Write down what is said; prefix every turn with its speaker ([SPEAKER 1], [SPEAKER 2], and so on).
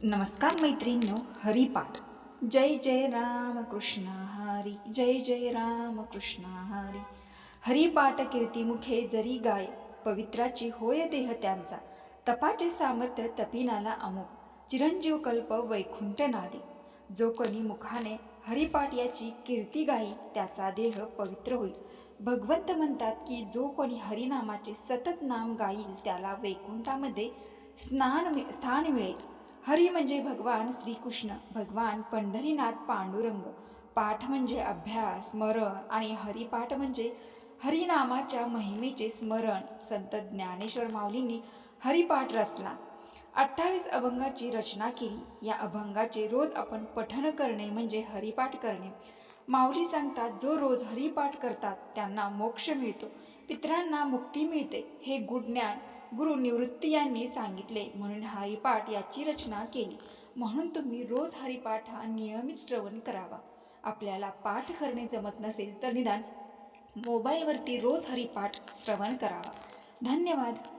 [SPEAKER 1] नमस्कार मैत्रिणींनो, हरिपाठ. जय जय राम कृष्ण हरी, जय जय राम कृष्ण हरी. हरिपाठ कीर्तिमुखे जरी गाय, पवित्राची होय देह त्यांचा. तपाचे सामर्थ्य तपिनाला अमोघ, चिरंजीव कल्प वैकुंठ नादे. जो कोणी मुखाने हरिपाठ याची कीर्ती गाई, त्याचा देह पवित्र होईल. भगवंत म्हणतात की जो कोणी हरिनामाचे सतत नाम गाईल, त्याला वैकुंठामध्ये स्थान मिळेल. हरी म्हणजे भगवान श्रीकृष्ण, भगवान पंढरीनाथ पांडुरंग. पाठ म्हणजे अभ्यास, स्मरण आणि हरिपाठ म्हणजे हरिनामाच्या महिमेचे स्मरण. संत ज्ञानेश्वर माऊलींनी हरिपाठ रचला. 28 अभंगाची रचना केली. या अभंगाचे रोज आपण पठण करणे म्हणजे हरिपाठ करणे. माऊली सांगतात, जो रोज हरिपाठ करतात त्यांना मोक्ष मिळतो, पितरांना मुक्ती मिळते. हे ज्ञान गुरु निवृत्ती यांनी सांगितले, म्हणून हरिपाठ याची रचना केली. म्हणून तुम्ही रोज हरिपाठ हा नियमित श्रवण करावा. आपल्याला पाठ करणे जमत नसेल तर निदान मोबाईलवरती रोज हरिपाठ श्रवण करावा. धन्यवाद.